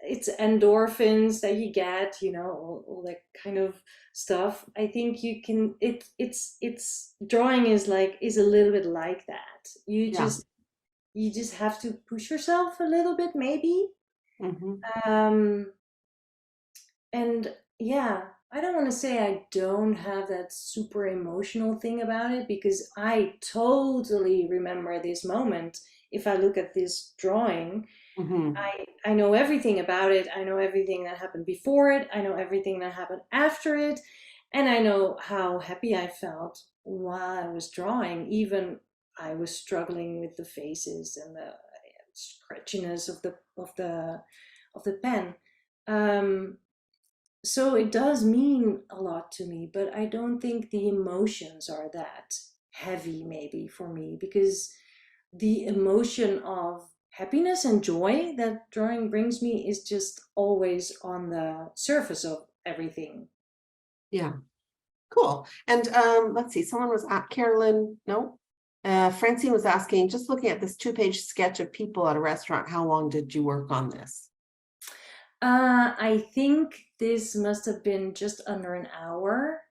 it's endorphins that you get, all that kind of stuff. I think you can it's drawing is a little bit like that. You yeah. just have to push yourself a little bit maybe. Hmm. Um and yeah, I don't want to say I don't have that super emotional thing about it, because I totally remember this moment. If I look at this drawing, Hmm. I know everything about it. I know everything that happened before it. I know everything that happened after it. And I know how happy I felt while I was drawing. Even I was struggling with the faces and the scratchiness of the pen. Um, so it does mean a lot to me, but I don't think the emotions are that heavy maybe for me, because the emotion of happiness and joy that drawing brings me is just always on the surface of everything. Yeah, cool. And let's see, someone was at Carolyn. No, Francine was asking, just looking at this 2-page sketch of people at a restaurant, how long did you work on this? I think this must have been just under an hour.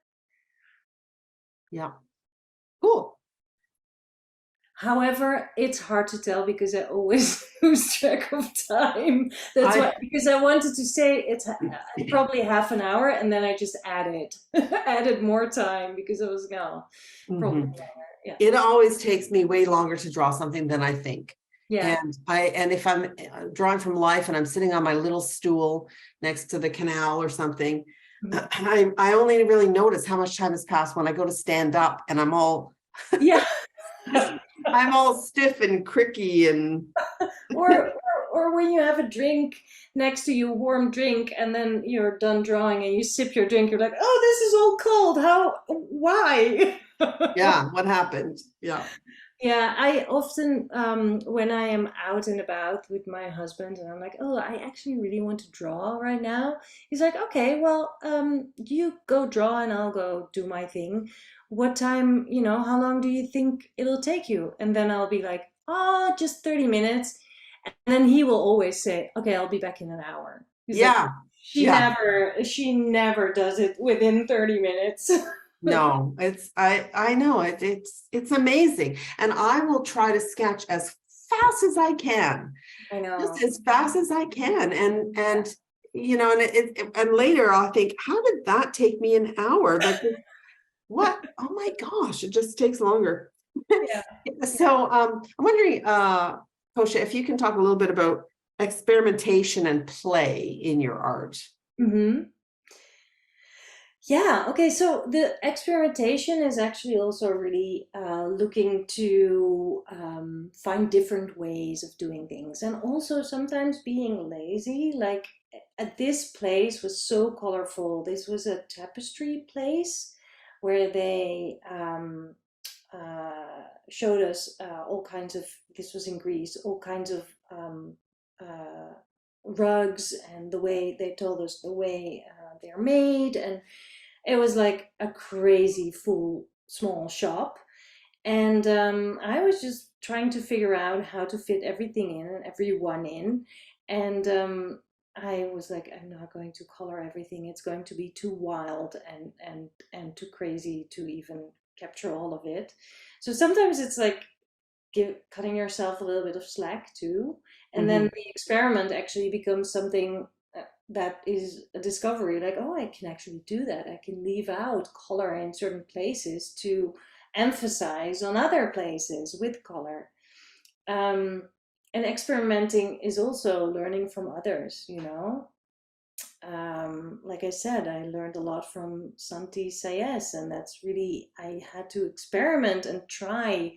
Yeah. Cool. However, it's hard to tell because I always lose track of time. That's I why, because I wanted to say it's probably half an hour, and then I just added more time because it was probably Mhm. longer. Yeah, It always takes me way longer to draw something than I think. yeah, And if I'm drawing from life and I'm sitting on my little stool next to the canal or something, mhm. I only really notice how much time has passed when I go to stand up and I'm all Yeah. I'm all stiff and cricky and Or when you have a drink next to you, warm drink, and then you're done drawing and you sip your drink, you're like, oh, this is all cold. Why? yeah, what happened? Yeah. Yeah, I often, when I am out and about with my husband, and I'm like, oh, I actually really want to draw right now. He's like, okay, well, you go draw and I'll go do my thing. What time, how long do you think it'll take you? And then I'll be like, oh, just 30 minutes. And then he will always say, okay, I'll be back in an hour. He's like, Yeah. she Yeah. never does it within 30 minutes. No, I know it's amazing. And I will try to sketch as fast as I can. I Just know. as fast as I can. And and later I'll think, how did that take me an hour? Like what? Oh my gosh, it just takes longer. Yeah. So I'm wondering, Koosje, if you can talk a little bit about experimentation and play in your art. Hmm. Yeah, okay, so the experimentation is actually also really looking to find different ways of doing things and also sometimes being lazy. Like at this place was so colorful. This was a tapestry place where they showed us all kinds of, this was in Greece, all kinds of uh, rugs and the way they told us the way they're made. And it was like a crazy full small shop. And I was just trying to figure out how to fit everything in and everyone in. And I was like, I'm not going to color everything. It's going to be too wild and too crazy to even capture all of it. So sometimes it's like cutting yourself a little bit of slack too. And then Mhm. the experiment actually becomes something that is a discovery, like, oh, I can actually do that. I can leave out color in certain places to emphasize on other places with color. um, and experimenting is also learning from others. Like I said, I learned a lot from Santi Sayes, and that's really, I had to experiment and try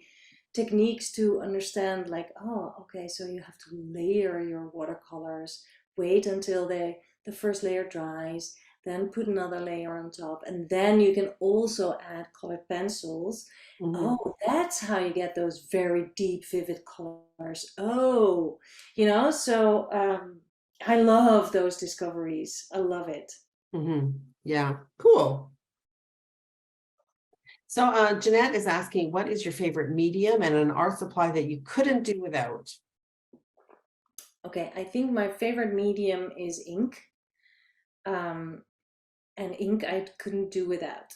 techniques to understand, like, oh, okay, so you have to layer your watercolors, wait until the first layer dries, then put another layer on top, and then you can also add colored pencils. Mhm. Oh, that's how you get those very deep, vivid colors. So I love those discoveries. I love it. Mhm. Yeah, cool. So Jeanette is asking, what is your favorite medium and an art supply that you couldn't do without? Okay, I think my favorite medium is ink. Um, and ink I couldn't do without.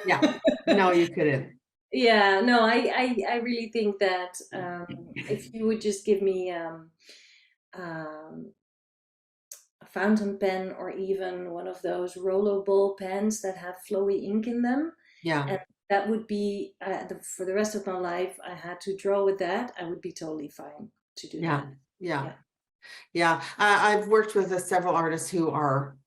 Yeah, no, you couldn't. Yeah, no, I really think that if you would just give me um, a fountain pen or even one of those rollable pens that have flowy ink in them, Yeah, and that would be for the rest of my life, I had to draw with that, I would be totally fine to do yeah, that. yeah, Yeah. yeah. I've worked with several artists who are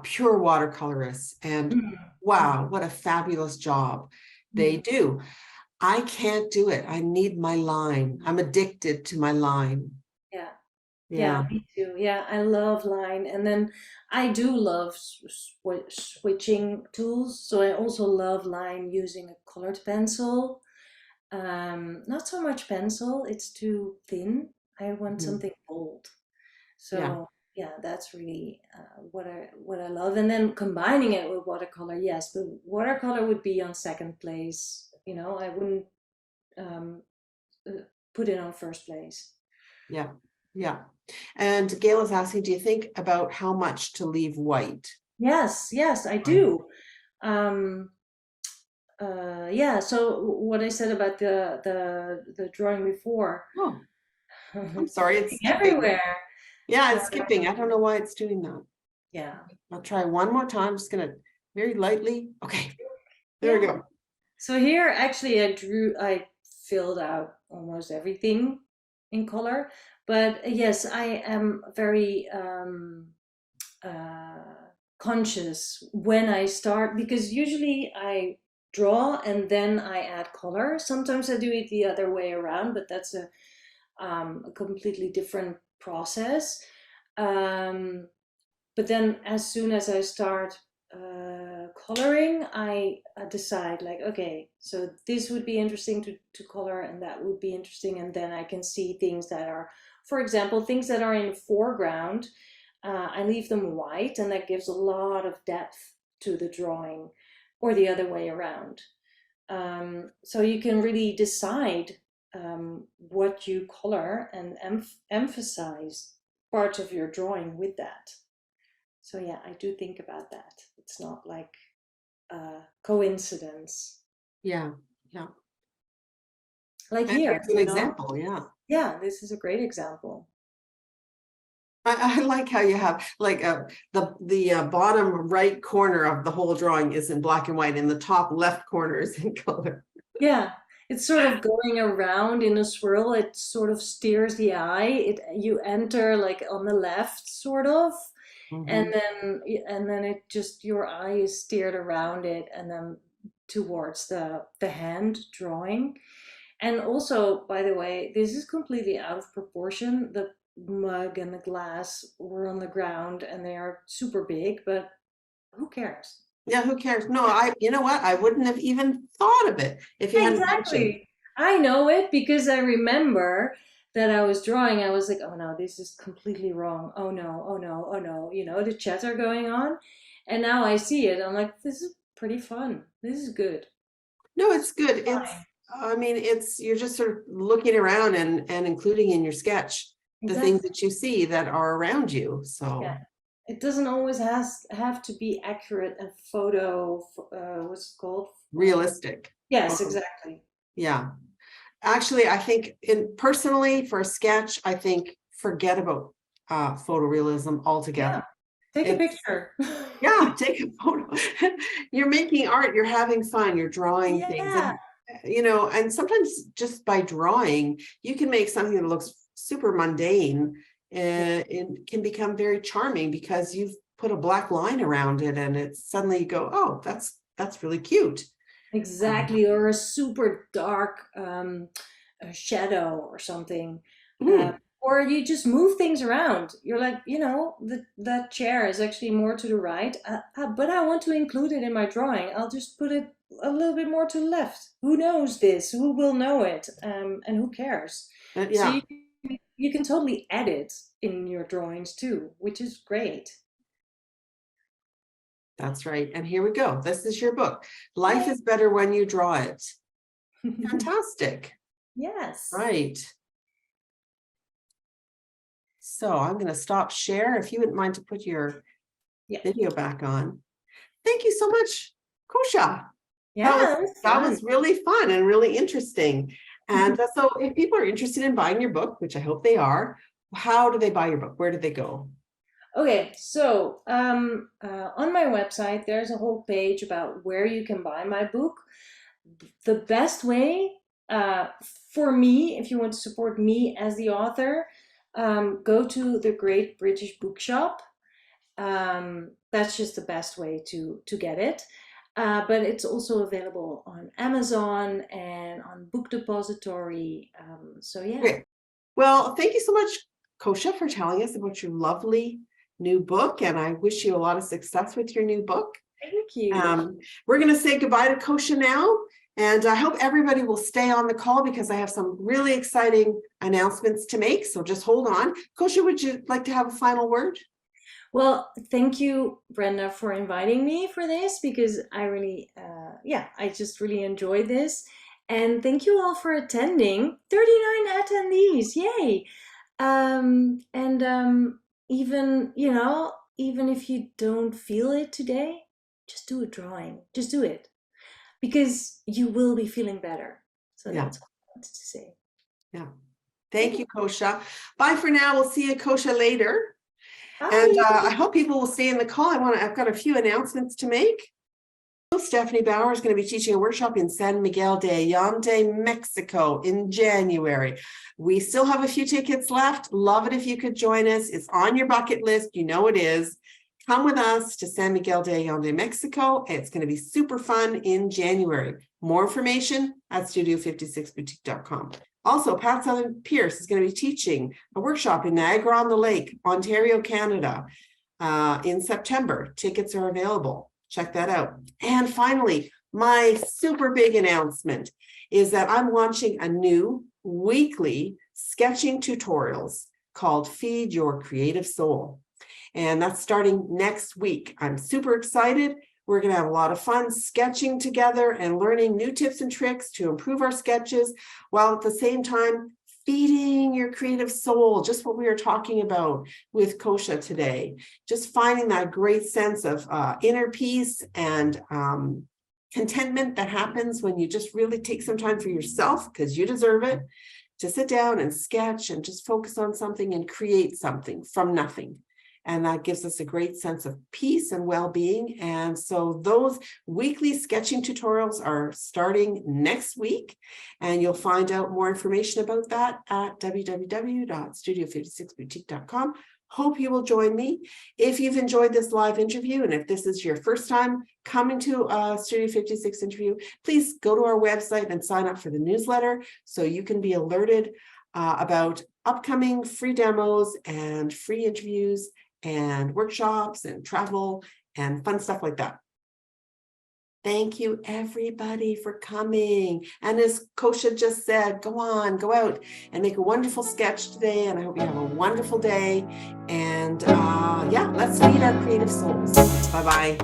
pure watercolorists, and Mhm. wow, what a fabulous job they Mhm. do. I can't do it. I need my line. I'm addicted to my line. Yeah. Yeah, Yeah, me too. Yeah, I love line. And then I do love switching tools. So I also love line using a colored pencil. Not so much pencil, it's too thin. I want mhm, something bold. yeah, So yeah, that's really what I love. And then combining it with watercolor, yes, but watercolor would be on second place. I wouldn't. um, put it on first place. Yeah, yeah. And Gail is asking, do you think about how much to leave white? Yes, yes, I Right. do. Um, yeah, so what I said about the drawing before, Oh, I'm it's sorry, it's skipping skipping. everywhere. Yeah, Uh, it's skipping. I don't know why it's doing that. yeah, I'll try one more time. I'm just gonna very lightly. Okay, there we yeah. go. So here, actually, I filled out almost everything in color, but yes, I am very conscious when I start, because usually I draw and then I add color. Sometimes I do it the other way around, but that's a completely different process. Um, but then as soon as I start coloring, I decide like, okay, so this would be interesting to color and that would be interesting. And then I can see things that are, for example, things that are in foreground. I leave them white and that gives a lot of depth to the drawing, or the other way around. So you can really decide what you color and emphasize parts of your drawing with that. So yeah, I do think about that. It's not like a coincidence. Yeah, yeah. Like And here, here's an example. Yeah. yeah, this is a great example. I like how you have like the bottom right corner of the whole drawing is in black and white, and the top left corner is in color. Yeah, it's sort of going around in a swirl. It sort of steers the eye. You enter like on the left, sort of, and Mhm. then it just your eye is steered around it, and then towards the hand drawing. And also, by the way, this is completely out of proportion. The mug and the glass were on the ground and they are super big, but who cares? Yeah, who cares? No, you know what? I wouldn't have even thought of it if you hadn't mentioned. Exactly. I know it because I remember that I was drawing. I was like, oh no, this is completely wrong. Oh no, oh no, oh no. The chatter going on. And now I see it. I'm like, this is pretty fun. This is good. No, it's good. Fine. I mean, you're just sort of looking around and including in your sketch the things Exactly. that you see that are around you. Yeah. So It doesn't always have to be accurate and what's it called? realistic. Yes, Photo. exactly. Yeah. Actually, I think personally for a sketch, I think forget about photorealism Yeah. altogether. Take a It's picture. Yeah, take a photo. You're making art, you're having fun, you're drawing things, Yeah. and and sometimes just by drawing, you can make something that looks super mundane Yeah. and it can become very charming because you've put a black line around it and it's suddenly you go, oh, that's really cute. Exactly. Or a super dark a shadow or something. Uh, Mhm. or you just move things around. You're like, that chair is actually more to the right, but I want to include it in my drawing. I'll just put it a little bit more to the left. Who knows this? Who will know it? And who cares? So Yeah, you can totally edit in your drawings too, which is great. that's right. And here we go. This is your book. Life Yay. is better when you draw it. Fantastic. Yes. Right. So I'm going to stop share. If you wouldn't mind to put your Yeah. video back on. Thank you so much, Koosje. That was Yeah, it was that fun. was really fun and really interesting. And so if people are interested in buying your book, which I hope they are, how do they buy your book? Where do they go? Okay, so on my website, there's a whole page about where you can buy my book. The best way uh, for me, if you want to support me as the author, go to the Great British Bookshop. That's just the best way to get it. But it's also available on Amazon and on Book Depository. So yeah, Great. Well, thank you so much, Koosje, for telling us about your lovely new book. And I wish you a lot of success with your new book. thank you. We're going to say goodbye to Koosje now. And I hope everybody will stay on the call because I have some really exciting announcements to make. So just hold on. Koosje, would you like to have a final word? Well, thank you, Brenda, for inviting me for this, because I really, I just really enjoyed this. And thank you all for attending. 39 attendees, yay! Even, even if you don't feel it today, just do a drawing. Just do it. Because you will be feeling better. So Yeah. that's what I wanted to say. Yeah. Thank you, Koosje. Bye for now. We'll see you, Koosje, later. Bye. And I hope people will stay in the call. I've got a few announcements to make. Stephanie Bauer is going to be teaching a workshop in San Miguel de Allende, Mexico in January. We still have a few tickets left. Love it if you could join us. It's on your bucket list. You know it is. Come with us to San Miguel de Allende, Mexico. It's going to be super fun in January. More information at studio56boutique.com. Also, Pat Southern Pierce is going to be teaching a workshop in Niagara-on-the-Lake, Ontario, Canada, in September. Tickets are available. Check that out. And finally, my super big announcement is that I'm launching a new weekly sketching tutorials called Feed Your Creative Soul. And that's starting next week. I'm super excited. We're going to have a lot of fun sketching together and learning new tips and tricks to improve our sketches, while at the same time feeding your creative soul, just what we were talking about with Koosje today. Just finding that great sense of inner peace and contentment that happens when you just really take some time for yourself, because you deserve it, to sit down and sketch and just focus on something and create something from nothing. And that gives us a great sense of peace and well-being. And so those weekly sketching tutorials are starting next week. And you'll find out more information about that at www.studio56boutique.com. Hope you will join me. If you've enjoyed this live interview, and if this is your first time coming to a Studio 56 interview, please go to our website and sign up for the newsletter so you can be alerted about upcoming free demos and free interviews and workshops and travel and fun stuff like that. Thank you, everybody, for coming. And as Koosje just said, go on, go out and make a wonderful sketch today. And I hope you have a wonderful day. And yeah, let's feed our creative souls. Bye-bye.